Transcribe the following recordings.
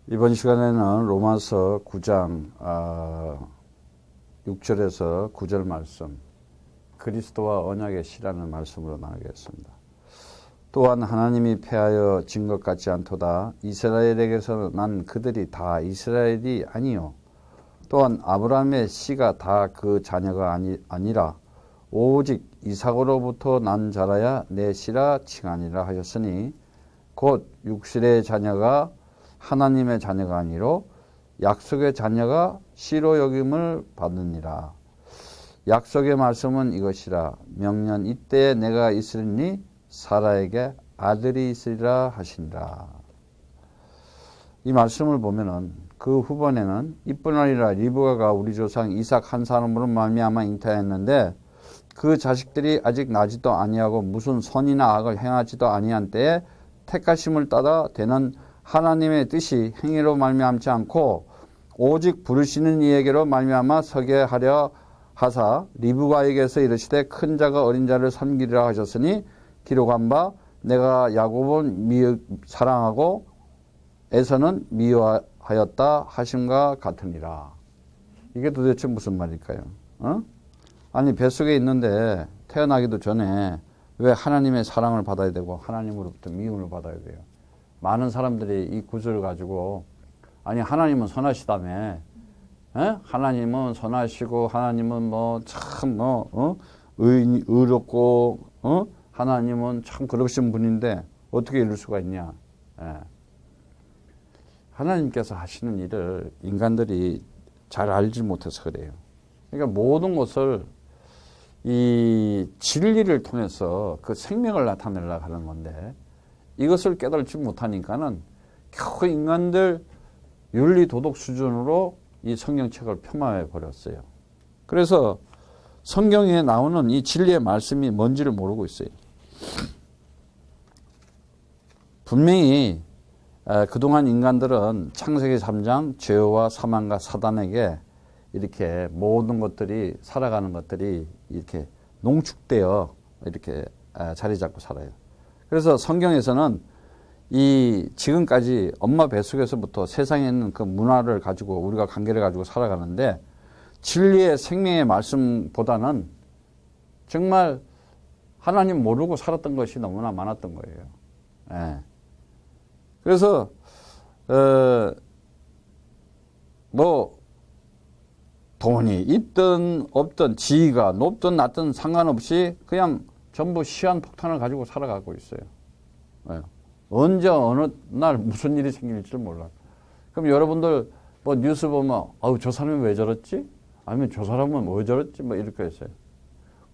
이번 시간에는 로마서 9장 6절에서 9절 말씀, 그리스도와 언약의 씨라는 말씀으로 나누겠습니다. 또한 하나님이 패하여 진 것 같지 않도다. 이스라엘에게서 난 그들이 다 이스라엘이 아니요 또한 아브라함의 씨가 다 그 자녀가 아니라 오직 이삭으로부터 난 자라야 내 씨라 칭하니라 하셨으니 곧 육실의 자녀가 하나님의 자녀가 아니로 약속의 자녀가 씨로 여김을 받느니라. 약속의 말씀은 이것이라. 명년 이때에 내가 있으리니 사라에게 아들이 있으리라 하시니라. 이 말씀을 보면은 그 후반에는 이뿐 아니라 리브가가 우리 조상 이삭 한 사람으로 말미암아 잉태하였는데 그 자식들이 아직 나지도 아니하고 무슨 선이나 악을 행하지도 아니한 때에 택하심을 따라 되는 하나님의 뜻이 행위로 말미암지 않고 오직 부르시는 이에게로 말미암아 서게 하려 하사 리브가에게서 이르시되 큰 자가 어린 자를 섬기리라 하셨으니 기록한 바 내가 야곱은 사랑하고 에서는 미워하였다 하심과 같으니라. 이게 도대체 무슨 말일까요? 아니 뱃속에 있는데 태어나기도 전에 왜 하나님의 사랑을 받아야 되고 하나님으로부터 미움을 받아야 돼요? 많은 사람들이 이 구절을 가지고 아니 하나님은 선하시다며, 하나님은 선하시고 하나님은 뭐 참 의롭고 하나님은 참 그러신 분인데 어떻게 이럴 수가 있냐? 하나님께서 하시는 일을 인간들이 잘 알지 못해서 그래요. 그러니까 모든 것을 이 진리를 통해서 그 생명을 나타내려고 하는 건데 이것을 깨달지 못하니까는 겨우 인간들 윤리 도덕 수준으로 이 성경책을 폄하해 버렸어요. 그래서 성경에 나오는 이 진리의 말씀이 뭔지를 모르고 있어요. 분명히 그동안 인간들은 창세기 3장 죄와 사망과 사단에게 이렇게 모든 것들이 살아가는 것들이 이렇게 농축되어 이렇게 자리 잡고 살아요. 그래서 성경에서는 이 지금까지 엄마 뱃속에서부터 세상에 있는 그 문화를 가지고 우리가 관계를 가지고 살아가는데 진리의 생명의 말씀보다는 정말 하나님 모르고 살았던 것이 너무나 많았던 거예요. 그래서 뭐 돈이 있든 없든 지위가 높든 낮든 상관없이 그냥 전부 시한폭탄을 가지고 살아가고 있어요. 언제 어느 날 무슨 일이 생길지 몰라요. 그럼 여러분들 뭐 뉴스 보면 아우 저 사람이 왜 저랬지? 아니면 저 사람은 왜 저랬지? 뭐 이렇게 했어요.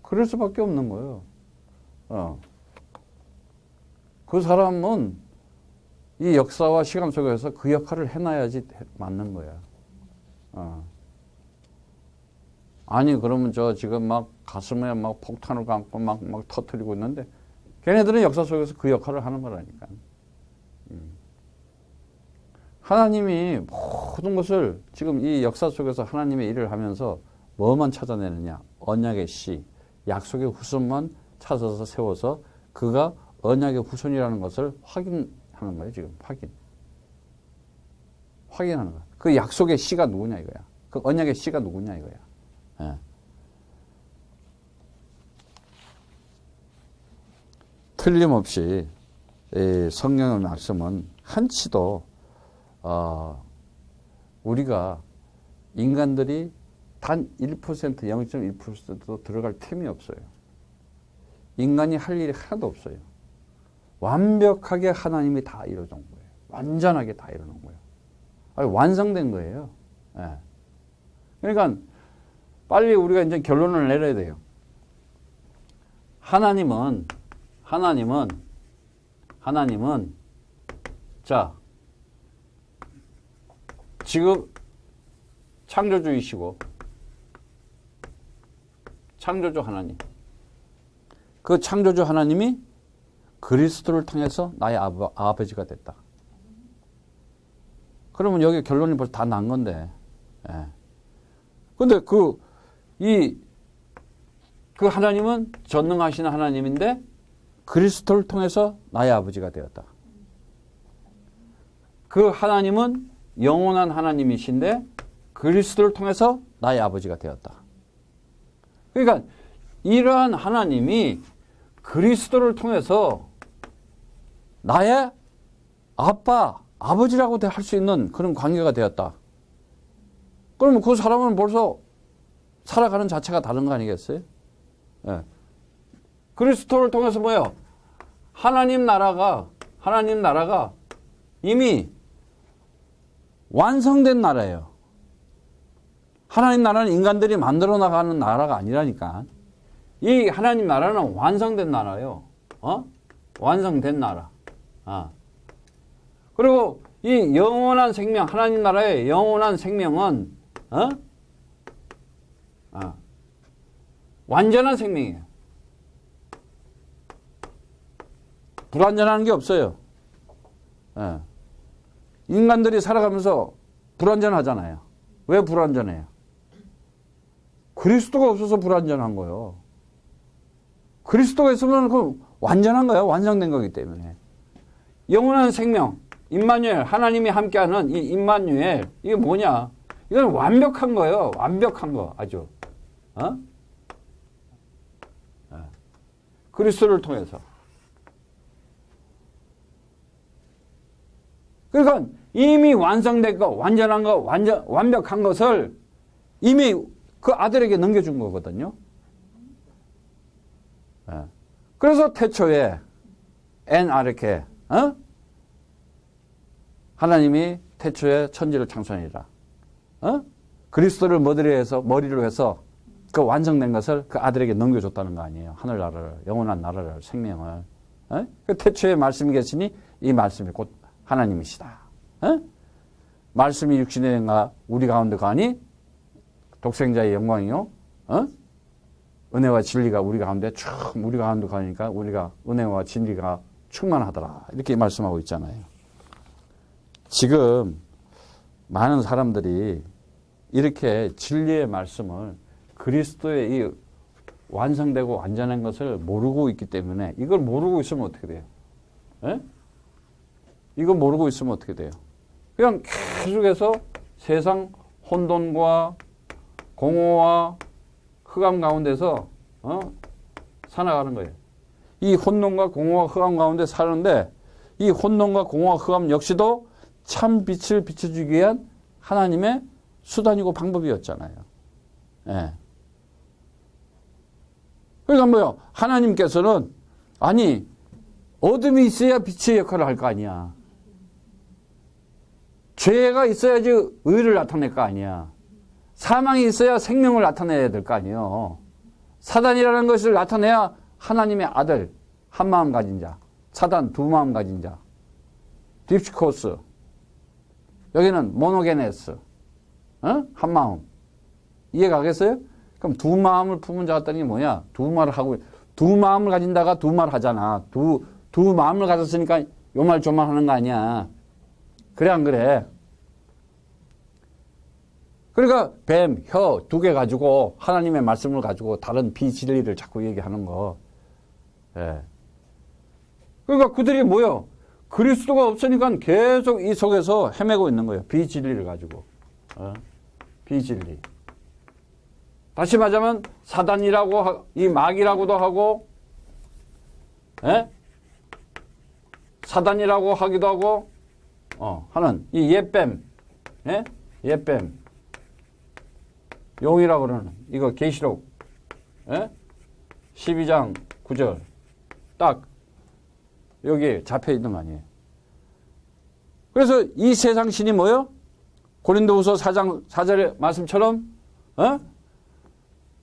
그럴 수밖에 없는 거예요. 그 사람은 이 역사와 시간 속에서 그 역할을 해놔야지 맞는 거야. 아니 그러면 저 지금 막 가슴에 막 폭탄을 감고 막 터뜨리고 있는데 걔네들은 역사 속에서 그 역할을 하는 거라니까. 하나님이 모든 것을 지금 이 역사 속에서 하나님의 일을 하면서 뭐만 찾아내느냐? 언약의 씨, 약속의 후손만 찾아서 세워서 그가 언약의 후손이라는 것을 확인하는 거예요. 지금 확인하는 거야. 그 약속의 씨가 누구냐 이거야. 그 언약의 씨가 누구냐 이거야. 틀림없이 성경의 말씀은 한치도 우리가 인간들이 단 1%, 0.1%도 들어갈 틈이 없어요. 인간이 할 일이 하나도 없어요. 완벽하게 하나님이 다 이루어진 거예요. 완전하게 다 이루어진 거예요. 완성된 거예요. 그러니까 빨리 우리가 이제 결론을 내려야 돼요. 하나님은 자 지금 창조주이시고 창조주 하나님, 그 창조주 하나님이 그리스도를 통해서 나의 아버지가 됐다. 그러면 여기 결론이 벌써 다 난 건데. 근데 그 하나님은 전능하신 하나님인데 그리스도를 통해서 나의 아버지가 되었다. 그 하나님은 영원한 하나님이신데 그리스도를 통해서 나의 아버지가 되었다. 그러니까 이러한 하나님이 그리스도를 통해서 나의 아빠, 아버지라고 할 수 있는 그런 관계가 되었다. 그러면 그 사람은 벌써 살아가는 자체가 다른 거 아니겠어요? 예. 그리스도를 통해서 뭐예요? 하나님 나라가 이미 완성된 나라예요. 하나님 나라는 인간들이 만들어 나가는 나라가 아니라니까. 이 하나님 나라는 완성된 나라예요. 완성된 나라. 그리고 이 영원한 생명, 하나님 나라의 영원한 생명은 완전한 생명이에요. 불완전한 게 없어요. 예. 인간들이 살아가면서 불완전하잖아요. 왜 불완전해요? 그리스도가 없어서 불완전한 거예요. 그리스도가 있으면 그 완전한 거예요. 완성된 거기 때문에. 영원한 생명, 임마누엘, 하나님이 함께하는 이 임마누엘, 이게 뭐냐? 이건 완벽한 거예요. 완벽한 거, 아주. 그리스도를 통해서. 그러니까 이미 완성된 거, 완전한 거, 완벽한 것을 이미 그 아들에게 넘겨준 거거든요. 그래서 태초에 엔아르케, 하나님이 태초에 천지를 창조하니라. 그리스도를 머리로 해서 그 완성된 것을 그 아들에게 넘겨줬다는 거 아니에요. 하늘나라를, 영원한 나라를, 생명을. 그 태초에 말씀이 계시니 이 말씀이 곧 하나님이시다. 말씀이 육신이 된가 우리 가운데 가니 독생자의 영광이요. 은혜와 진리가 우리 가운데 우리 가운데 가니까 우리가 은혜와 진리가 충만하더라. 이렇게 말씀하고 있잖아요. 지금 많은 사람들이 이렇게 진리의 말씀을 그리스도의 이 완성되고 완전한 것을 모르고 있기 때문에 이걸 모르고 있으면 어떻게 돼요? 이거 모르고 있으면 어떻게 돼요? 그냥 계속해서 세상 혼돈과 공허와 흑암 가운데서 살아가는 거예요. 이 혼돈과 공허와 흑암 가운데 사는데 이 혼돈과 공허와 흑암 역시도 참 빛을 비춰주기 위한 하나님의 수단이고 방법이었잖아요. 예. 그러니까 뭐요? 하나님께서는 아니 어둠이 있어야 빛의 역할을 할 거 아니야. 죄가 있어야지 의를 나타낼 거 아니야. 사망이 있어야 생명을 나타내야 될 거 아니에요. 사단이라는 것을 나타내야 하나님의 아들, 한 마음 가진 자. 사단, 두 마음 가진 자. 딥시코스. 여기는 모노게네스. 한 마음. 이해 가겠어요? 그럼 두 마음을 품은 자 같다는 게 뭐냐? 두 마음을 가진다가 두 말 하잖아. 두 마음을 가졌으니까 요 말 저 말 하는 거 아니야. 그래, 안 그래? 그러니까 뱀, 혀 두 개 가지고 하나님의 말씀을 가지고 다른 비진리를 자꾸 얘기하는 거. 예. 그러니까 그들이 뭐요? 그리스도가 없으니까 계속 이 속에서 헤매고 있는 거예요. 비진리를 가지고. 비진리. 다시 말하자면 사단이라고 이 마귀라고도 하고, 사단이라고 하기도 하고, 하는 이 옛뱀, 옛뱀, 용이라고 그러는 이거 계시록 12장 9절 딱 여기 잡혀 있는 거 아니에요. 그래서 이 세상 신이 뭐예요? 고린도후서 4장 4절의 말씀처럼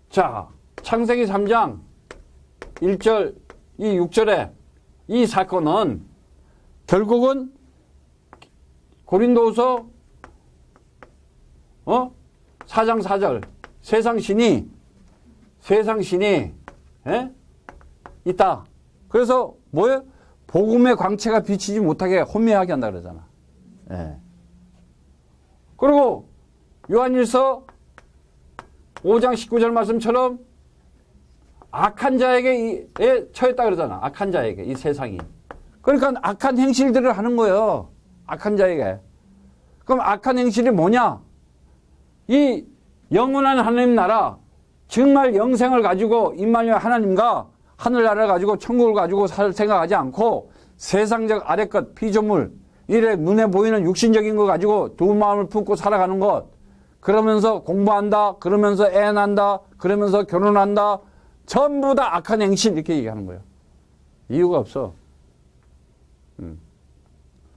자, 창세기 3장 1절 이 6절에 이 사건은 결국은 고린도후서 4장 4절 세상 신이 있다. 그래서 뭐예요? 복음의 광채가 비치지 못하게 혼미하게 한다 그러잖아. 예. 그리고 요한일서 5장 19절 말씀처럼 악한 자에게 처했다 그러잖아. 악한 자에게 이 세상이. 그러니까 악한 행실들을 하는 거예요. 악한 자에게. 그럼 악한 행실이 뭐냐? 이 영원한 하나님 나라, 정말 영생을 가지고 임마누엘 하나님과 하늘나라를 가지고 천국을 가지고 살 생각하지 않고 세상적 아래 것, 피조물, 이래 눈에 보이는 육신적인 거 가지고 두 마음을 품고 살아가는 것, 그러면서 공부한다, 그러면서 애 낳는다, 그러면서 결혼한다, 전부 다 악한 행실 이렇게 얘기하는 거예요. 이유가 없어.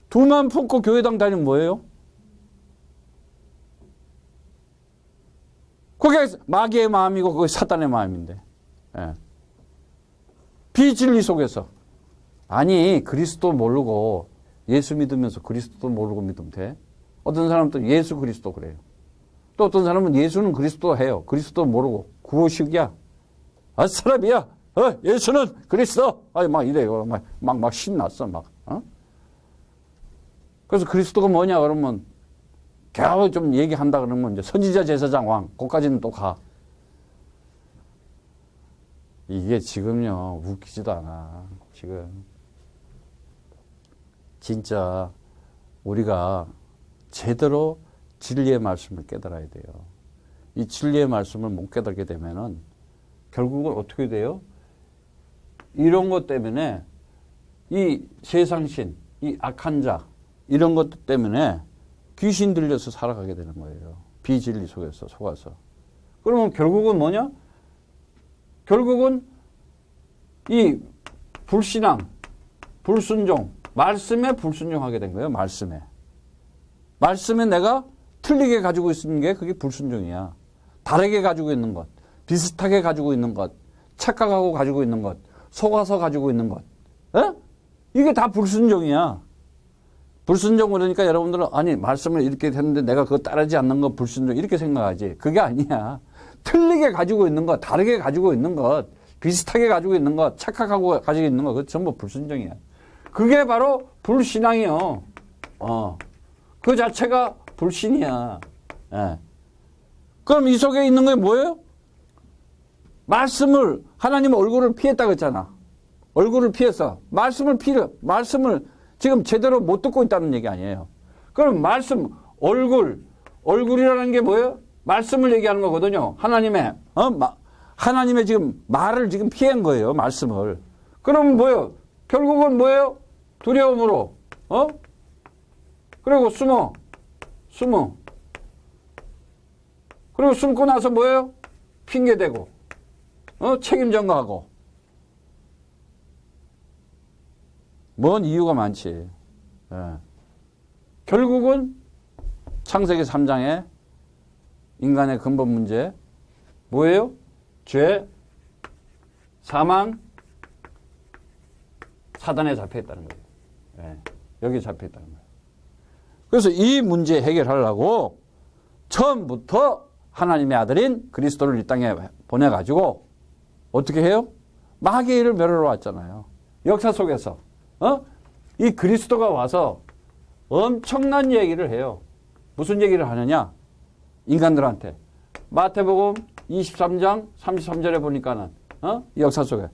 두 마음 품고 교회당 다니면 뭐예요? 그게 마귀의 마음이고 그게 사단의 마음인데. 예. 비진리 속에서. 아니 그리스도 모르고 예수 믿으면서 그리스도 모르고 믿으면 돼? 어떤 사람은 또 예수 그리스도 그래요. 또 어떤 사람은 예수는 그리스도 해요. 그리스도 모르고 구호식이야. 아 사람이야. 예수는 그리스도. 아니 막 이래요. 막 신났어 막. 그래서 그리스도가 뭐냐 그러면 겨우 좀 얘기한다 그러면 이제 선지자 제사장 왕 거기까지는 또 가. 이게 지금요 웃기지도 않아. 지금 진짜 우리가 제대로 진리의 말씀을 깨달아야 돼요. 이 진리의 말씀을 못 깨닫게 되면은 결국은 어떻게 돼요? 이런 것 때문에 이 세상신, 이 악한 자 이런 것 때문에 귀신 들려서 살아가게 되는 거예요. 비진리 속에서 속아서. 그러면 결국은 뭐냐? 결국은 이 불신앙, 불순종, 말씀에 불순종하게 된 거예요. 말씀에. 말씀에 내가 틀리게 가지고 있는 게 그게 불순종이야. 다르게 가지고 있는 것, 비슷하게 가지고 있는 것, 착각하고 가지고 있는 것, 속아서 가지고 있는 것. 이게 다 불순종이야. 불순종 그러니까 여러분들은 아니 말씀을 이렇게 했는데 내가 그거 따르지 않는 거 불순종 이렇게 생각하지. 그게 아니야. 틀리게 가지고 있는 것, 다르게 가지고 있는 것, 비슷하게 가지고 있는 것, 착각하고 가지고 있는 것, 그거 전부 불순종이야. 그게 바로 불신앙이요. 그 자체가 불신이야. 예. 그럼 이 속에 있는 게 뭐예요? 말씀을 하나님 얼굴을 피했다고 했잖아. 얼굴을 피해서 말씀을 지금 제대로 못 듣고 있다는 얘기 아니에요. 그럼 말씀 얼굴이라는 게 뭐예요? 말씀을 얘기하는 거거든요. 하나님의 지금 말을 지금 피한 거예요. 말씀을. 그러면 뭐예요? 결국은 뭐예요? 두려움으로 그리고 숨어. 그리고 숨고 나서 뭐예요? 핑계대고 책임 전가하고. 뭔 이유가 많지. 예. 결국은 창세기 3장에 인간의 근본 문제 뭐예요? 죄, 사망, 사단에 잡혀있다는 거예요. 예. 여기 잡혀있다는 거예요. 그래서 이 문제 해결하려고 처음부터 하나님의 아들인 그리스도를 이 땅에 보내가지고 어떻게 해요? 마귀를 멸하러 왔잖아요. 역사 속에서 이 그리스도가 와서 엄청난 얘기를 해요. 무슨 얘기를 하느냐? 인간들한테. 마태복음 23장 33절에 보니까는 역사 속에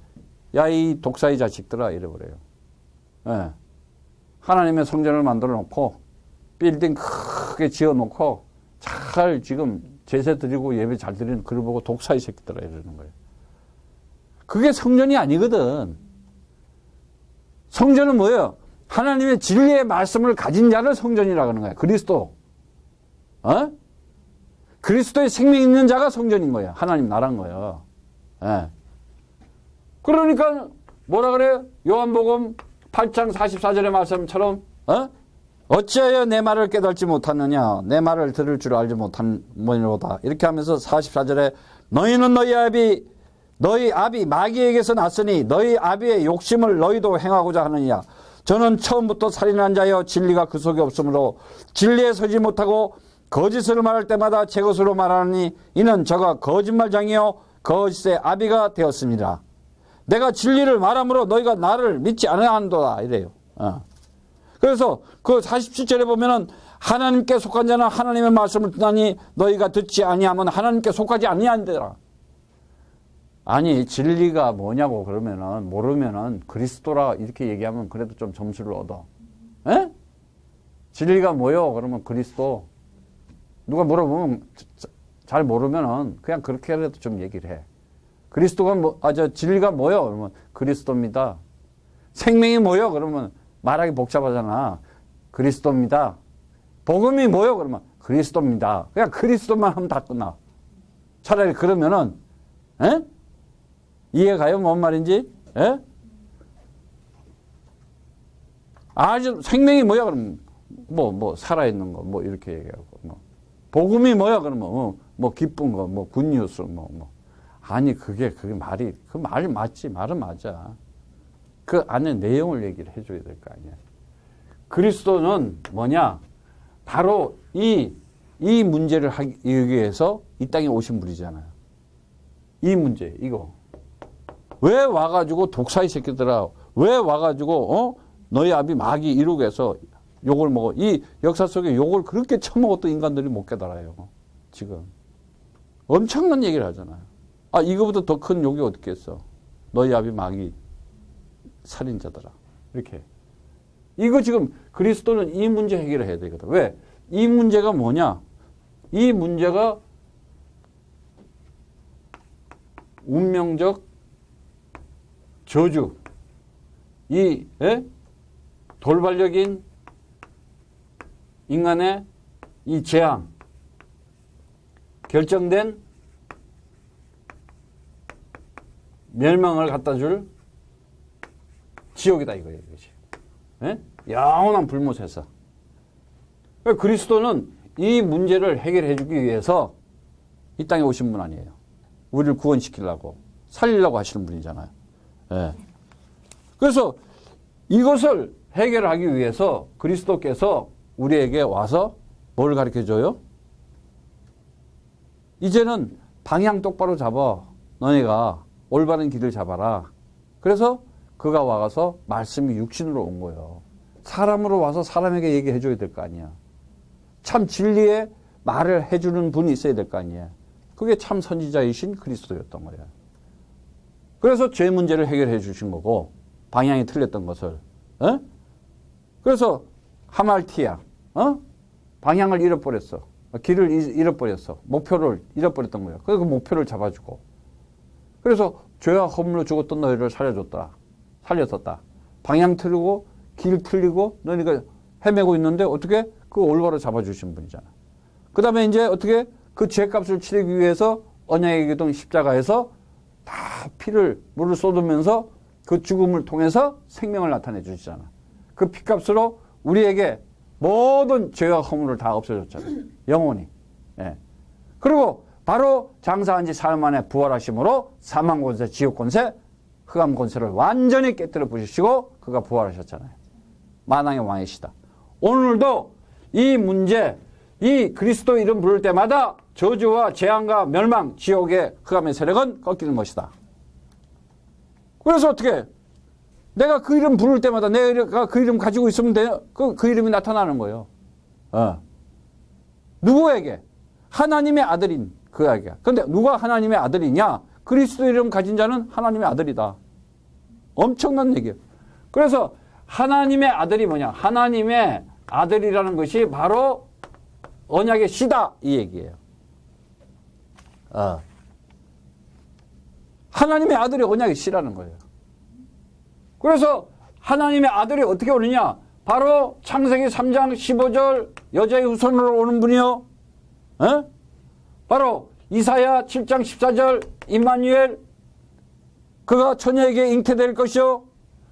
야 이 독사의 자식들아 이래버려요. 예. 하나님의 성전을 만들어 놓고 빌딩 크게 지어 놓고 잘 지금 제세 드리고 예배 잘 드리는 그걸 보고 독사의 새끼들아 이러는 거예요. 그게 성전이 아니거든. 성전은 뭐예요? 하나님의 진리의 말씀을 가진 자를 성전이라고 하는 거야. 그리스도. 그리스도의 생명 있는 자가 성전인 거야. 하나님 나라인 거야. 예. 그러니까 뭐라 그래요? 요한복음 8장 44절의 말씀처럼 어찌하여 내 말을 깨닫지 못하느냐? 내 말을 들을 줄 알지 못한 모니로다. 이렇게 하면서 44절에 너희는 너희 아비 마귀에게서 났으니 너희 아비의 욕심을 너희도 행하고자 하느냐. 저는 처음부터 살인한 자여 진리가 그 속에 없으므로 진리에 서지 못하고 거짓을 말할 때마다 제 것으로 말하니 이는 저가 거짓말장이요 거짓의 아비가 되었습니다. 내가 진리를 말함으로 너희가 나를 믿지 않아한도다 이래요. 그래서 그 47절에 보면은 하나님께 속한 자는 하나님의 말씀을 듣나니 너희가 듣지 아니하면 하나님께 속하지 아니한대라. 아니 진리가 뭐냐고 그러면은 모르면은 그리스도라 이렇게 얘기하면 그래도 좀 점수를 얻어. 에? 진리가 뭐요? 그러면 그리스도. 누가 물어보면 잘 모르면은 그냥 그렇게라도 좀 얘기를 해. 그리스도가 진리가 뭐요? 그러면 그리스도입니다. 생명이 뭐요? 그러면 말하기 복잡하잖아. 그리스도입니다. 복음이 뭐요? 그러면 그리스도입니다. 그냥 그리스도만 하면 다 끝나. 차라리 그러면은, 에? 이해가요? 뭔 말인지? 에? 아주 생명이 뭐야? 그러면 살아있는 거, 이렇게 얘기하고, 복음이 뭐야? 그러면, 기쁜 거, 굿뉴스, 아니, 그게 말이, 말이 맞지. 말은 맞아. 그 안에 내용을 얘기를 해줘야 될 거 아니야. 그리스도는 뭐냐? 바로 이 문제를 하기 위해서 이 땅에 오신 분이잖아요. 이 문제, 이거. 왜 와가지고 독사의 새끼들아, 왜 와가지고, 너희 아비 마귀 이루게 해서 욕을 먹어. 이 역사 속에 욕을 그렇게 처먹었던 인간들이 못 깨달아요. 지금. 엄청난 얘기를 하잖아요. 아, 이거보다 더 큰 욕이 어떻게 했어? 너희 아비 마귀 살인자더라. 이렇게. 이거 지금 그리스도는 이 문제 해결을 해야 되거든. 왜? 이 문제가 뭐냐? 이 문제가 운명적 저주, 돌발적인 인간의 이 재앙, 결정된 멸망을 갖다 줄 지옥이다 이거예요. 이것이. 영원한 불못에서. 그리스도는 이 문제를 해결해 주기 위해서 이 땅에 오신 분 아니에요. 우리를 구원시키려고, 살리려고 하시는 분이잖아요. 예. 그래서 이것을 해결하기 위해서 그리스도께서 우리에게 와서 뭘 가르쳐줘요? 이제는 방향 똑바로 잡아. 너네가 올바른 길을 잡아라. 그래서 그가 와서 말씀이 육신으로 온 거예요. 사람으로 와서 사람에게 얘기해 줘야 될 거 아니야. 참 진리의 말을 해주는 분이 있어야 될 거 아니야. 그게 참 선지자이신 그리스도였던 거예요. 그래서 죄 문제를 해결해 주신 거고, 방향이 틀렸던 것을. 그래서 하말티야. 방향을 잃어버렸어. 길을 잃어버렸어. 목표를 잃어버렸던 거예요. 그래서 그 목표를 잡아주고. 그래서 죄와 허물로 죽었던 너희를 살렸었다. 방향 틀리고 길 틀리고 너희가 헤매고 있는데 어떻게 그 올바로 잡아주신 분이잖아. 그 다음에 이제 어떻게 그 죄값을 치르기 위해서 언약의 기둥 십자가에서 다 물을 쏟으면서 그 죽음을 통해서 생명을 나타내 주시잖아. 그 피값으로 우리에게 모든 죄와 허물을 다 없애줬잖아요. 영원히. 예. 그리고 바로 장사한 지 사흘 만에 부활하심으로 사망 권세, 지옥 권세, 흑암 권세를 완전히 깨뜨려 부시고 그가 부활하셨잖아요. 만왕의 왕이시다. 오늘도 이 문제, 이 그리스도 이름 부를 때마다 저주와 재앙과 멸망, 지옥의 흑암의 세력은 꺾이는 것이다. 그래서 어떻게? 내가 그 이름 부를 때마다 내가 그 이름 가지고 있으면 돼요? 그 이름이 나타나는 거예요. 누구에게? 하나님의 아들인 그에게. 근데 누가 하나님의 아들이냐? 그리스도 이름 가진 자는 하나님의 아들이다. 엄청난 얘기예요. 그래서 하나님의 아들이 뭐냐? 하나님의 아들이라는 것이 바로 언약의 씨다. 이 얘기예요. 하나님의 아들이 언약의 씨라는 거예요. 그래서 하나님의 아들이 어떻게 오느냐? 바로 창세기 3장 15절 여자의 후손으로 오는 분이요. 바로 이사야 7장 14절 임마누엘 그가 처녀에게 잉태될 것이요.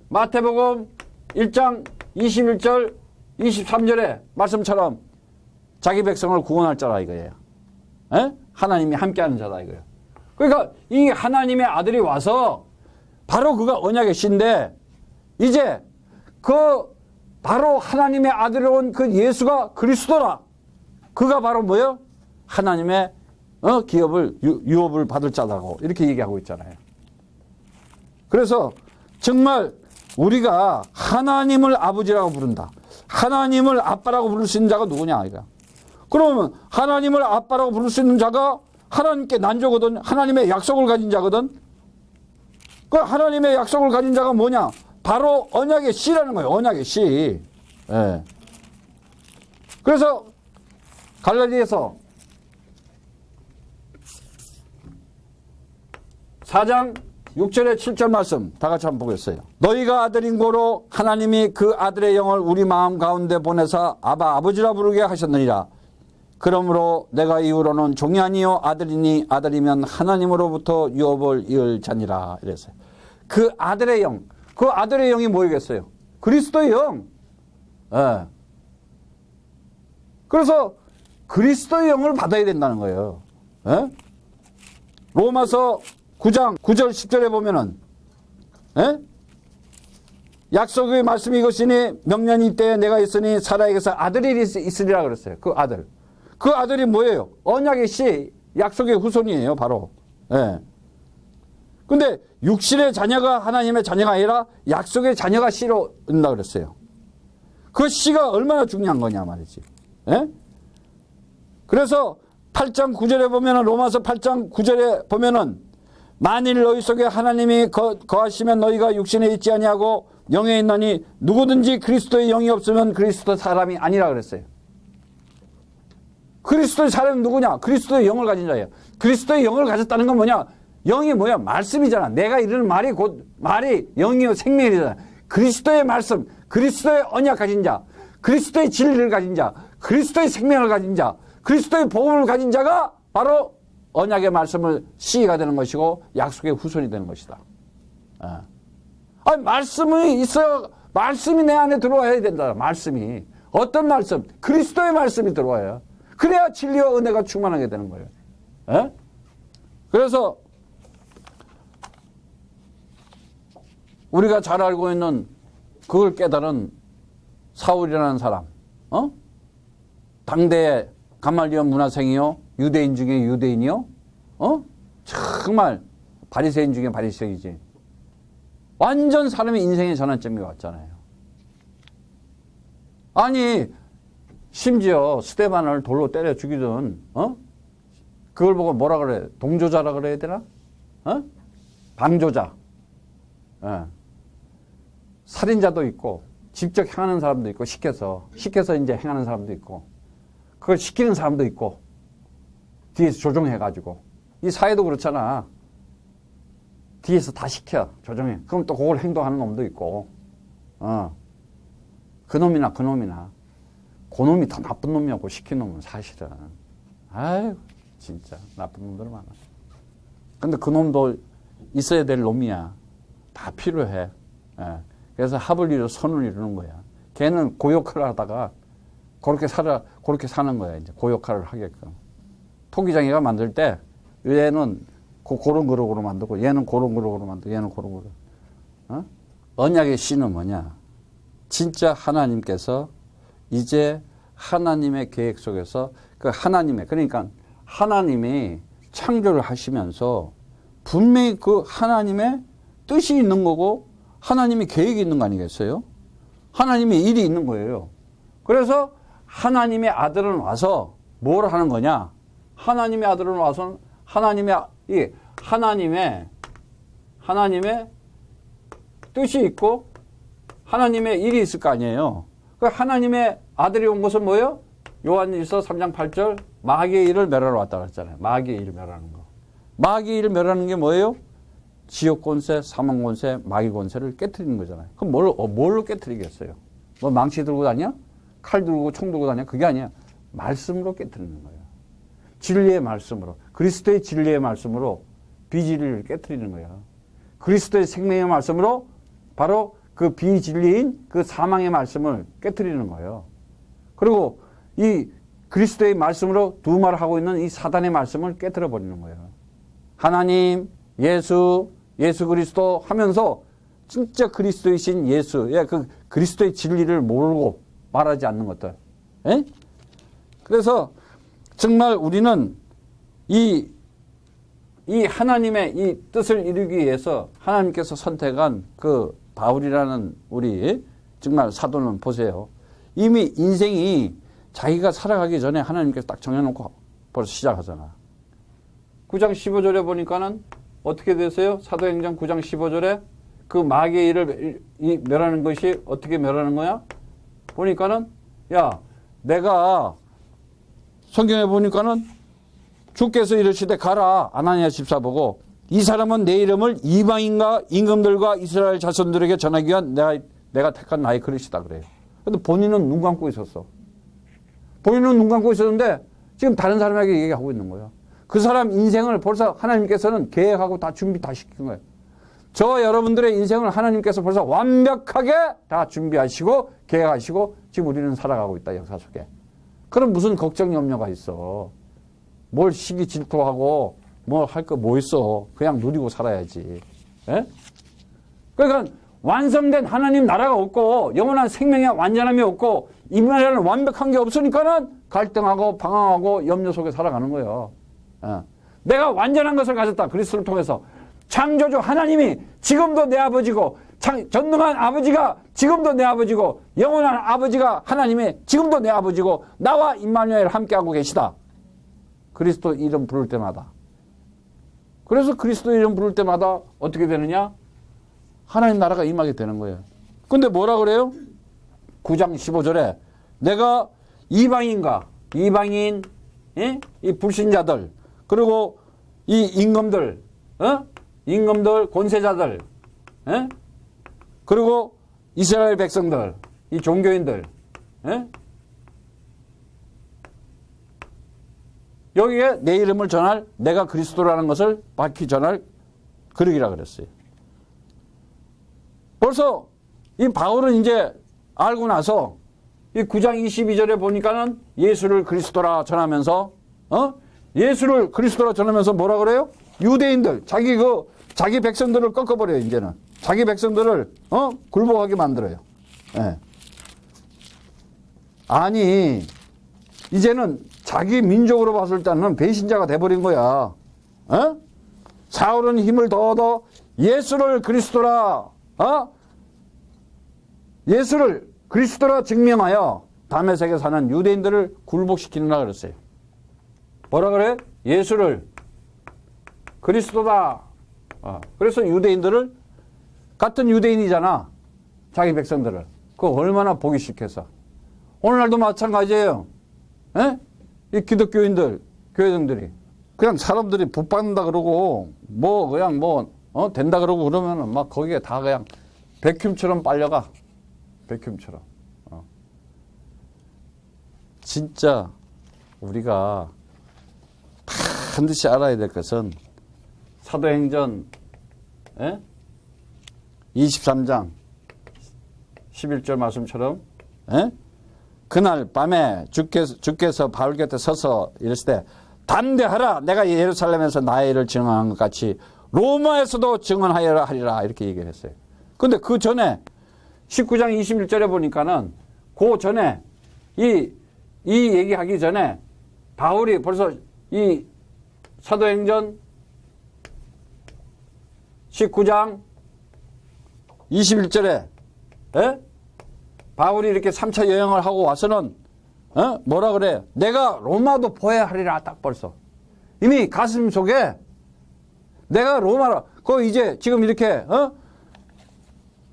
마태복음 1장 21절 23절의 말씀처럼 자기 백성을 구원할 자라 이거예요. 하나님이 함께하는 자다 이거예요. 그러니까 이 하나님의 아들이 와서 바로 그가 언약의 씨인데 이제 그 바로 하나님의 아들이 온 그 예수가 그리스도라. 그가 바로 뭐예요? 하나님의 기업을 유업을 받을 자라고 이렇게 얘기하고 있잖아요. 그래서 정말 우리가 하나님을 아버지라고 부른다. 하나님을 아빠라고 부를 수 있는 자가 누구냐 이거. 그러면 하나님을 아빠라고 부를 수 있는 자가 하나님께 난조거든. 하나님의 약속을 가진 자거든. 그 하나님의 약속을 가진 자가 뭐냐? 바로 언약의 씨라는 거예요. 언약의 씨. 예. 그래서 갈라디아서 4장 6절에 7절 말씀 다 같이 한번 보겠어요. 너희가 아들인 고로 하나님이 그 아들의 영을 우리 마음 가운데 보내사 아바 아버지라 부르게 하셨느니라. 그러므로 내가 이후로는 종이 아니요 아들이니 아들이면 하나님으로부터 유업을 이을 자니라. 이랬어요. 그 아들의 영, 그 아들의 영이 뭐이겠어요? 그리스도의 영. 예. 그래서 그리스도의 영을 받아야 된다는 거예요. 예? 로마서 9장 9절 10절에 보면은 예? 약속의 말씀이 이것이니 명년이 때에 내가 있으니 사라에게서 아들이 있으리라 그랬어요. 그 아들. 그 아들이 뭐예요? 언약의 씨, 약속의 후손이에요. 바로. 예. 근데 육신의 자녀가 하나님의 자녀가 아니라 약속의 자녀가 씨로 온다 그랬어요. 그 씨가 얼마나 중요한 거냐 말이지. 예? 그래서 8장 9절에 보면은 로마서 8장 9절에 보면은 만일 너희 속에 하나님이 거하시면 너희가 육신에 있지 아니하고 영에 있나니 누구든지 그리스도의 영이 없으면 그리스도 사람이 아니라 그랬어요. 그리스도의 사람은 누구냐? 그리스도의 영을 가진 자예요. 그리스도의 영을 가졌다는 건 뭐냐? 영이 뭐야? 말씀이잖아. 내가 이르는 말이 곧 말이 영이요 생명이잖아. 그리스도의 말씀, 그리스도의 언약 가진 자, 그리스도의 진리를 가진 자, 그리스도의 생명을 가진 자, 그리스도의 복음을 가진 자가 바로 언약의 말씀을 씨가 되는 것이고 약속의 후손이 되는 것이다. 아니, 말씀이 있어야, 말씀이 내 안에 들어와야 된다. 말씀이. 어떤 말씀? 그리스도의 말씀이 들어와요. 그래야 진리와 은혜가 충만하게 되는 거예요. 에? 그래서 우리가 잘 알고 있는 그걸 깨달은 사울이라는 사람, 당대의 가말리엘 문화생이요, 유대인 중에 유대인이요, 정말 바리새인 중에 바리새인이지. 완전 사람의 인생의 전환점이 왔잖아요. 아니, 심지어 스데반을 돌로 때려 죽이던, 그걸 보고 뭐라 그래? 동조자라 그래야 되나? 방조자. 예. 살인자도 있고, 직접 행하는 사람도 있고, 시켜서 이제 행하는 사람도 있고, 그걸 시키는 사람도 있고, 뒤에서 조종해가지고. 이 사회도 그렇잖아. 뒤에서 다 시켜, 조종해. 그럼 또 그걸 행동하는 놈도 있고, 그놈이나. 그놈이 더 나쁜 놈이었고, 시킨 놈은 사실은. 아유, 진짜, 나쁜 놈들 많아. 근데 그 놈도 있어야 될 놈이야. 다 필요해. 예. 그래서 합을 이루어 선을 이루는 거야. 걔는 고역할을 하다가, 그렇게 사는 거야, 이제. 고역할을 하게끔. 토기장이가 만들 때, 얘는 그런 그릇으로 만들고, 얘는 그런 그릇으로 만들고, 얘는 그런 그릇. 언약의 씨는 뭐냐? 진짜 하나님께서 이제 하나님의 계획 속에서 그 그러니까 하나님이 창조를 하시면서 분명히 그 하나님의 뜻이 있는 거고 하나님의 계획이 있는 거 아니겠어요? 하나님의 일이 있는 거예요. 그래서 하나님의 아들은 와서 뭘 하는 거냐? 하나님의 아들은 와서 하나님의 뜻이 있고 하나님의 일이 있을 거 아니에요. 그 하나님의 아들이 온 것은 뭐예요? 요한일서 3장 8절 마귀의 일을 멸하러 왔다고 했잖아요. 마귀의 일을 멸하는 거. 마귀의 일을 멸하는 게 뭐예요? 지옥 권세, 사망 권세, 마귀 권세를 깨트리는 거잖아요. 그럼 뭘로 깨트리겠어요? 뭐 망치 들고 다녀? 칼 들고 총 들고 다녀? 그게 아니야. 말씀으로 깨트리는 거예요. 진리의 말씀으로. 그리스도의 진리의 말씀으로 비진리를 깨트리는 거예요. 그리스도의 생명의 말씀으로 바로 그 비진리인 그 사망의 말씀을 깨트리는 거예요. 그리고 이 그리스도의 말씀으로 두말을 하고 있는 이 사단의 말씀을 깨트려 버리는 거예요. 하나님, 예수 그리스도 하면서 진짜 그리스도이신 예수, 그 그리스도의 진리를 모르고 말하지 않는 것들. 에? 그래서 정말 우리는 이 하나님의 이 뜻을 이루기 위해서 하나님께서 선택한 그 바울이라는 우리 정말 사도는 보세요. 이미 인생이 자기가 살아가기 전에 하나님께서 딱 정해놓고 벌써 시작하잖아. 9장 15절에 보니까는 어떻게 되세요? 사도행전 9장 15절에 그 마귀의 일을 멸하는 것이 어떻게 멸하는 거야? 보니까는 야, 내가 성경에 보니까는 주께서 이르시되 가라 아나니아 집사 보고 이 사람은 내 이름을 이방인과 임금들과 이스라엘 자손들에게 전하기 위한 내가 택한 나의 그릇이다 그래요. 근데 본인은 눈 감고 있었어. 본인은 눈 감고 있었는데 지금 다른 사람에게 얘기하고 있는 거야. 그 사람 인생을 벌써 하나님께서는 계획하고 다 준비 다 시킨 거예요. 저와 여러분들의 인생을 하나님께서 벌써 완벽하게 다 준비하시고 계획하시고 지금 우리는 살아가고 있다 역사 속에. 그럼 무슨 걱정 염려가 있어. 뭘 시기 질투하고 뭐 할 거 뭐 있어. 그냥 누리고 살아야지. 예? 그러니까 완성된 하나님 나라가 없고 영원한 생명의 완전함이 없고 인간에는 완벽한 게 없으니까는 갈등하고 방황하고 염려 속에 살아가는 거예요. 예. 내가 완전한 것을 가졌다. 그리스도를 통해서. 창조주 하나님이 지금도 내 아버지고 전능한 아버지가 지금도 내 아버지고 영원한 아버지가 하나님이 지금도 내 아버지고 나와 임마누엘 함께하고 계시다. 그리스도 이름 부를 때마다. 그래서 그리스도 이름 부를 때마다 어떻게 되느냐? 하나님 나라가 임하게 되는 거예요. 근데 뭐라 그래요? 9장 15절에 내가 이방인과 이방인, 예? 이 불신자들 그리고 이 임금들, 임금들, 권세자들, 예? 그리고 이스라엘 백성들, 이 종교인들, 예? 여기에 내 이름을 전할 내가 그리스도라는 것을 밝히 전할 그러기라 그랬어요. 벌써 이 바울은 이제 알고 나서 이 9장 22절에 보니까는 예수를 그리스도라 전하면서 예수를 그리스도라 전하면서 뭐라 그래요? 유대인들 자기 백성들을 꺾어버려요. 이제는 자기 백성들을 굴복하게 만들어요. 예. 아니 이제는 자기 민족으로 봤을 때는 배신자가 돼버린 거야. 사울은 힘을 더더 예수를 그리스도라 예수를 그리스도라 증명하여 다메섹에 사는 유대인들을 굴복시키느라 그랬어요. 뭐라 그래? 예수를 그리스도다. 그래서 유대인들을 같은 유대인이잖아. 자기 백성들을. 그거 얼마나 보기 싫겠어. 오늘날도 마찬가지예요. 에? 이 기독교인들, 교회등들이 그냥 사람들이 붓받는다 그러고 그냥 된다 그러고 그러면은 막 거기에 다 그냥 백큐처럼 빨려가. 백큐처럼. 진짜 우리가 반드시 알아야 될 것은 사도행전 23장 11절 말씀처럼 그날 밤에 주께서 바울 곁에 서서 이르시되 담대하라 내가 예루살렘에서 나의 일을 증언한 것 같이 로마에서도 증언하여라 하리라 이렇게 얘기를 했어요. 근데 그 전에 19장 21절에 보니까는 그 전에 이 얘기하기 전에 바울이 벌써 이 사도행전 19장 21절에 바울이 이렇게 3차 여행을 하고 와서는 뭐라 그래? 내가 로마도 보아야 하리라. 딱 벌써 이미 가슴 속에 내가 로마라. 이제 지금 이렇게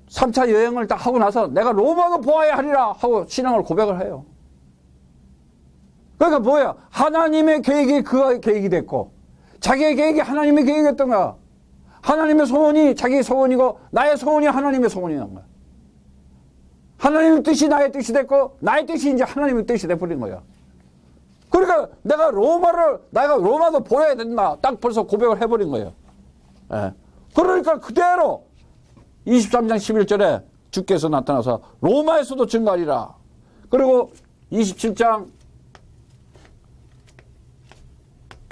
3차 여행을 딱 하고 나서 내가 로마도 보아야 하리라 하고 신앙을 고백을 해요. 그러니까 뭐야? 하나님의 계획이 그 계획이 됐고 자기의 계획이 하나님의 계획이었던 거야. 하나님의 소원이 자기의 소원이고 나의 소원이 하나님의 소원이란 거야. 하나님의 뜻이 나의 뜻이 됐고 나의 뜻이 이제 하나님의 뜻이 돼버린 거야. 그러니까 내가 로마도 보여야 된다. 딱 벌써 고백을 해버린 거예요. 예. 그러니까 그대로 23장 11절에 주께서 나타나서 로마에서도 증거하리라. 그리고 27장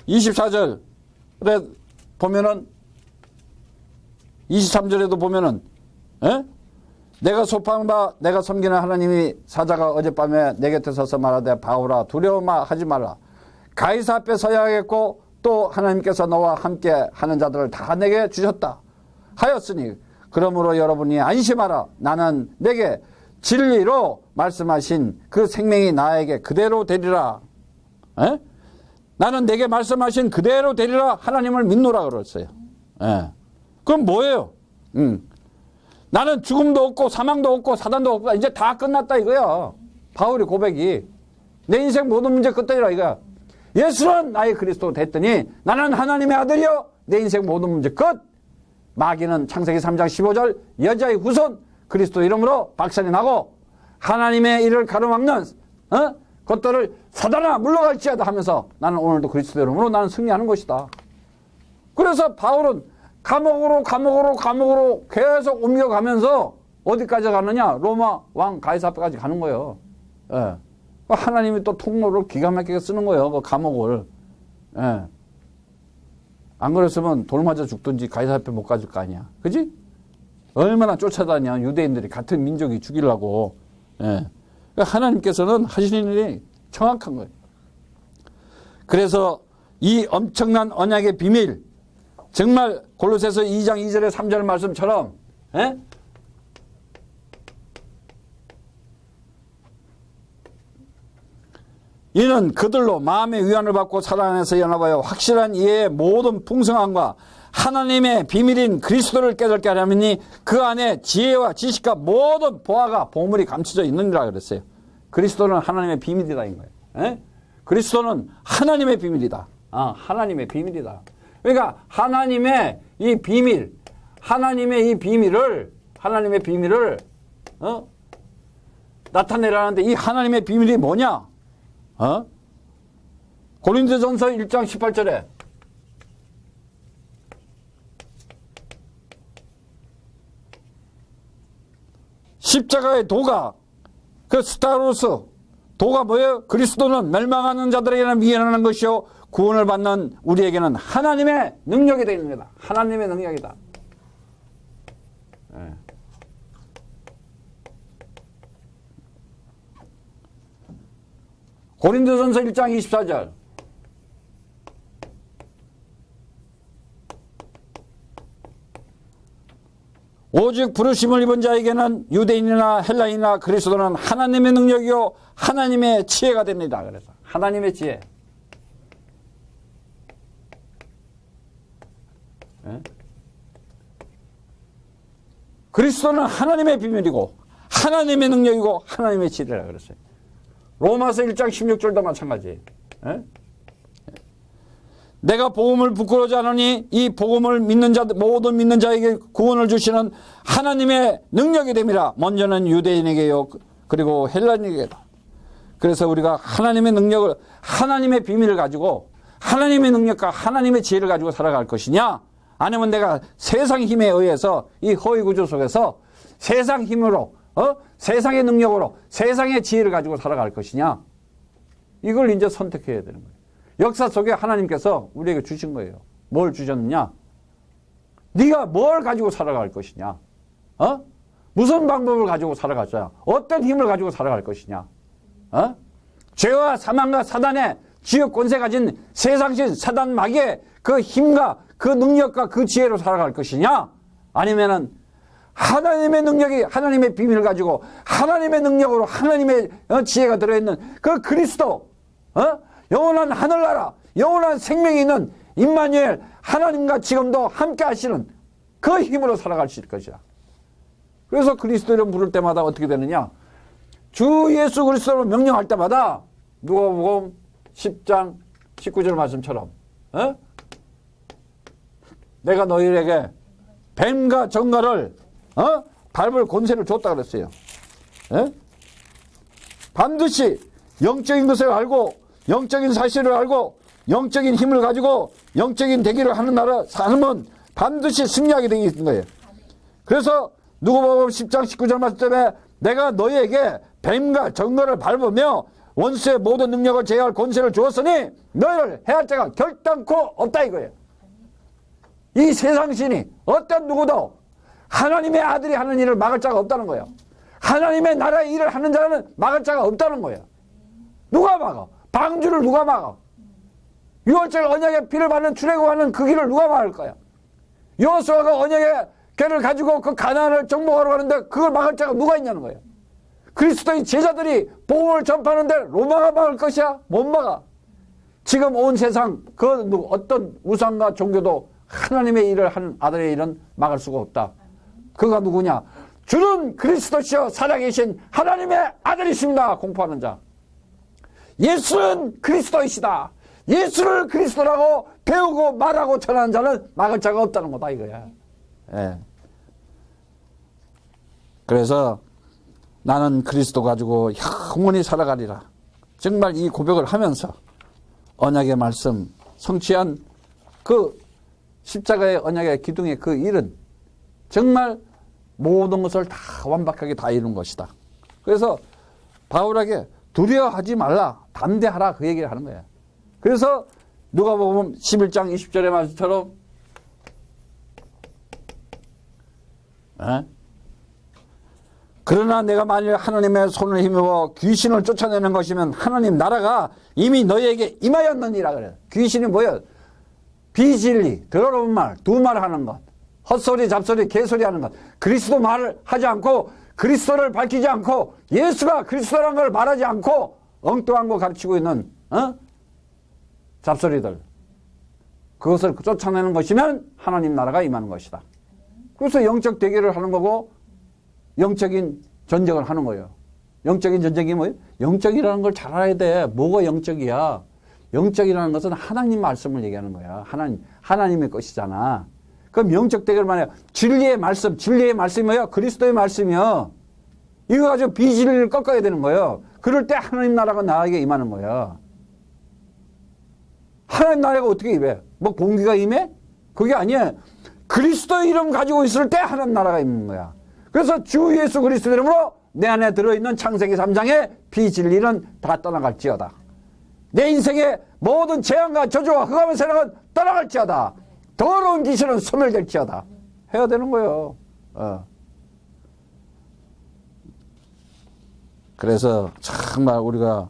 24절에 보면은 23절에도 보면은 내가 소망바 내가 섬기는 하나님이 사자가 어젯밤에 내 곁에 서서 말하되 바울아 두려워하지 말라. 가이사 앞에 서야 하겠고 또 하나님께서 너와 함께 하는 자들을 다 내게 주셨다 하였으니 그러므로 여러분이 안심하라. 나는 내게 진리로 말씀하신 그 생명이 나에게 그대로 되리라. 나는 내게 말씀하신 그대로 되리라. 하나님을 믿노라 그랬어요. 그럼 뭐예요? 나는 죽음도 없고 사망도 없고 사단도 없고 이제 다 끝났다 이거야. 바울의 고백이. 내 인생 모든 문제 끝이라 이거야. 예수는 나의 그리스도 됐더니 나는 하나님의 아들이요 내 인생 모든 문제 끝. 마귀는 창세기 3장 15절 여자의 후손 그리스도 이름으로 박살이 나고 하나님의 일을 가로막는 것들을 사단아 물러갈지어다 하면서 나는 오늘도 그리스도 이름으로 나는 승리하는 것이다. 그래서 바울은 감옥으로 계속 옮겨가면서 어디까지 가느냐? 로마 왕 가이사 앞까지 가는 거예요. 예. 하나님이 또 통로를 기가 막히게 쓰는 거예요. 그 감옥을. 예. 안 그랬으면 돌 맞아 죽든지 가이사 앞에 못 가질 거 아니야. 그지? 얼마나 쫓아다녀. 유대인들이 같은 민족이 죽이려고. 예. 하나님께서는 하시는 일이 정확한 거예요. 그래서 이 엄청난 언약의 비밀, 정말 골로새서 2장 2절에 3절 말씀처럼, 예? 이는 그들로 마음의 위안을 받고 사랑 안에서 연합하여 확실한 이해의 모든 풍성함과 하나님의 비밀인 그리스도를 깨닫게 하려니 그 안에 지혜와 지식과 모든 보화가 보물이 감춰져 있느니라 그랬어요. 그리스도는 하나님의 비밀이다 인 거예요. 에? 그리스도는 하나님의 비밀이다. 하나님의 비밀이다. 그러니까 하나님의 이 비밀을 나타내라는데 이 하나님의 비밀이 뭐냐? 고린도전서 1장 18절에 십자가의 도가 그 스타로스 도가 뭐예요? 그리스도는 멸망하는 자들에게는 미련한 것이요 구원을 받는 우리에게는 하나님의 능력이 되는 거다. 하나님의 능력이다. 네. 고린도전서 1장 24절 오직 부르심을 입은 자에게는 유대인이나 헬라인이나 그리스도는 하나님의 능력이요 하나님의 지혜가 됩니다. 그래서 하나님의 지혜. 예? 그리스도는 하나님의 비밀이고 하나님의 능력이고 하나님의 지혜라 그랬어요. 로마서 1장 16절도 마찬가지. 예? 내가 복음을 부끄러워하지 않으니 이 복음을 믿는 자 모든 믿는 자에게 구원을 주시는 하나님의 능력이 됨이라. 먼저는 유대인에게요 그리고 헬라인에게다. 그래서 우리가 하나님의 능력을 하나님의 비밀을 가지고 하나님의 능력과 하나님의 지혜를 가지고 살아갈 것이냐, 아니면 내가 세상 힘에 의해서 이 허위 구조 속에서 세상 힘으로 세상의 능력으로 세상의 지혜를 가지고 살아갈 것이냐, 이걸 이제 선택해야 되는 거예요. 역사 속에 하나님께서 우리에게 주신 거예요. 뭘 주셨느냐? 네가 뭘 가지고 살아갈 것이냐? 무슨 방법을 가지고 살아갈 거냐? 어떤 힘을 가지고 살아갈 것이냐? 죄와 사망과 사단의 지역 권세 가진 세상신 사단 마귀의 그 힘과 그 능력과 그 지혜로 살아갈 것이냐? 아니면은 하나님의 능력이 하나님의 비밀을 가지고 하나님의 능력으로 하나님의 지혜가 들어있는 그 그리스도, 영원한 하늘나라, 영원한 생명이 있는 임마누엘 하나님과 지금도 함께 하시는 그 힘으로 살아갈 수 있을 것이다. 그래서 그리스도 이름 부를 때마다 어떻게 되느냐? 주 예수 그리스도로 명령할 때마다 누가복음 10장 19절 말씀처럼 내가 너희에게 뱀과 정갈을 밟을 권세를 줬다 그랬어요. 반드시 영적인 것을 알고 영적인 사실을 알고 영적인 힘을 가지고 영적인 대기를 하는 나라 삶은 반드시 승리하게 되어 있는 거예요. 그래서 누가복음 10장 19절 말씀에 내가 너희에게 뱀과 정갈을 밟으며 원수의 모든 능력을 제어할 권세를 주었으니 너희를 해할 자가 결단코 없다 이거예요. 이 세상신이 어떤 누구도 하나님의 아들이 하는 일을 막을 자가 없다는 거예요. 하나님의 나라의 일을 하는 자는 막을 자가 없다는 거예요. 누가 막아? 방주를 누가 막아? 유월절 언약의 피를 받는 출애굽하는 그 길을 누가 막을 거야? 여호수아가 언약의 개를 가지고 그 가나안을 정복하러 가는데 그걸 막을 자가 누가 있냐는 거예요. 그리스도의 제자들이 복음을 전파하는데 로마가 막을 것이야? 못 막아. 지금 온 세상 그 어떤 우상과 종교도 하나님의 일을 하는 아들의 일은 막을 수가 없다. 그가 누구냐? 주는 그리스도시여 살아계신 하나님의 아들이십니다. 공포하는 자. 예수는 그리스도이시다. 예수를 그리스도라고 배우고 말하고 전하는 자는 막을 자가 없다는 거다 이거야. 예. 그래서 나는 그리스도 가지고 영원히 살아가리라. 정말 이 고백을 하면서 언약의 말씀 성취한 그 십자가의 언약의 기둥의 그 일은 정말 모든 것을 다 완벽하게 다 이룬 것이다. 그래서 바울에게 두려워하지 말라, 담대하라 그 얘기를 하는 거야. 그래서 누가복음 11장 20절의 말씀처럼 그러나 내가 만일 하나님의 손을 힘입어 귀신을 쫓아내는 것이면 하나님 나라가 이미 너희에게 임하였느니라 그래. 귀신이 뭐야? 비진리, 더러운 말, 두 말 하는 것, 헛소리, 잡소리, 개소리 하는 것, 그리스도 말을 하지 않고 그리스도를 밝히지 않고 예수가 그리스도라는 걸 말하지 않고 엉뚱한 거 가르치고 있는 잡소리들, 그것을 쫓아내는 것이면 하나님 나라가 임하는 것이다. 그래서 영적 대결을 하는 거고 영적인 전쟁을 하는 거예요. 영적인 전쟁이 뭐예요? 영적이라는 걸 잘 알아야 돼. 뭐가 영적이야? 영적이라는 것은 하나님 말씀을 얘기하는 거야. 하나님의 것이잖아. 그럼 영적 대결만 해요. 진리의 말씀이 뭐예요? 그리스도의 말씀이요. 이거 가지고 비진리를 꺾어야 되는 거예요. 그럴 때 하나님 나라가 나에게 임하는 거야. 하나님 나라가 어떻게 임해? 뭐 공기가 임해? 그게 아니에요. 그리스도의 이름 가지고 있을 때 하나님 나라가 임는 거야. 그래서 주 예수 그리스도 이름으로 내 안에 들어있는 창세기 3장의 비진리는 다 떠나갈지어다. 내 인생의 모든 재앙과 저주와 흑암의 세력은 떠나갈지어다. 더러운 귀신은 소멸될지어다. 해야 되는 거예요. 그래서 정말 우리가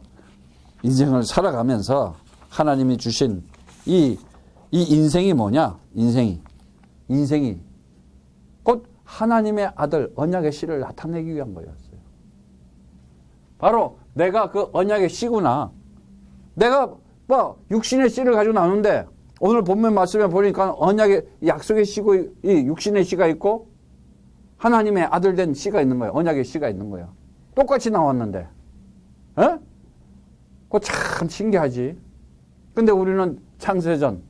인생을 살아가면서 하나님이 주신 이 인생이 뭐냐? 인생이 곧 하나님의 아들 언약의 씨를 나타내기 위한 거였어요. 바로 내가 그 언약의 씨구나. 내가 뭐 육신의 씨를 가지고 나오는데 오늘 본문 말씀에 보니까 언약의 약속의 씨고 이 육신의 씨가 있고 하나님의 아들 된 씨가 있는 거예요. 언약의 씨가 있는 거예요. 똑같이 나왔는데, 그거 참 신기하지. 근데 우리는 창세전,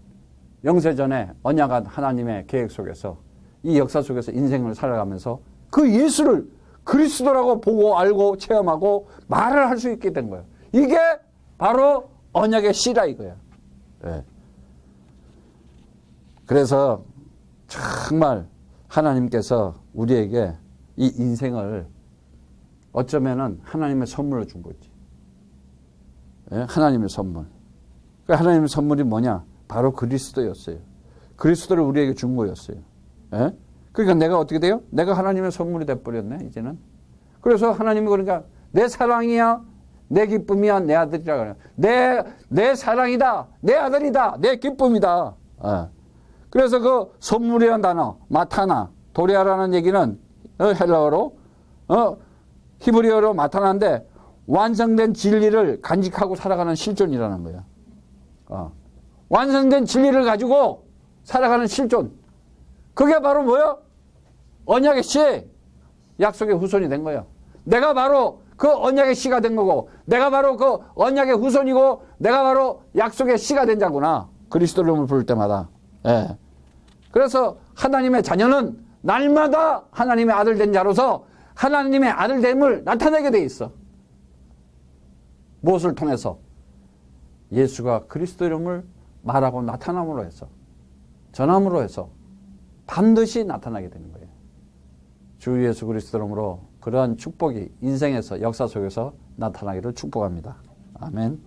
영세전에 언약한 하나님의 계획 속에서 이 역사 속에서 인생을 살아가면서 그 예수를 그리스도라고 보고 알고 체험하고 말을 할 수 있게 된 거예요. 이게 바로 언약의 씨라 이거야. 네. 그래서 정말 하나님께서 우리에게 이 인생을 어쩌면은 하나님의 선물로 준 거지. 네? 하나님의 선물. 그 하나님의 선물이 뭐냐? 바로 그리스도였어요. 그리스도를 우리에게 준 거였어요. 네? 그러니까 내가 어떻게 돼요? 내가 하나님의 선물이 돼버렸네, 이제는. 그래서 하나님이 그러니까 내 사랑이야, 내 기쁨이야, 내 아들이라 그래요. 내 사랑이다, 내 아들이다, 내 기쁨이다. 그래서 그 선물이라는 단어, 마타나, 도레아라는 얘기는 헬라어로, 히브리어로 마타나인데 완성된 진리를 간직하고 살아가는 실존이라는 거야. 완성된 진리를 가지고 살아가는 실존. 그게 바로 뭐야? 언약의 씨, 약속의 후손이 된 거야. 내가 바로 그 언약의 씨가 된 거고, 내가 바로 그 언약의 후손이고, 내가 바로 약속의 씨가 된 자구나. 그리스도 이름을 부를 때마다. 예. 그래서 하나님의 자녀는 날마다 하나님의 아들 된 자로서 하나님의 아들됨을 나타내게 돼 있어. 무엇을 통해서? 예수가 그리스도 이름을 말하고 나타남으로 해서, 전함으로 해서 반드시 나타나게 되는 거예요. 주 예수 그리스도 이름으로 그러한 축복이 인생에서 역사 속에서 나타나기를 축복합니다. 아멘.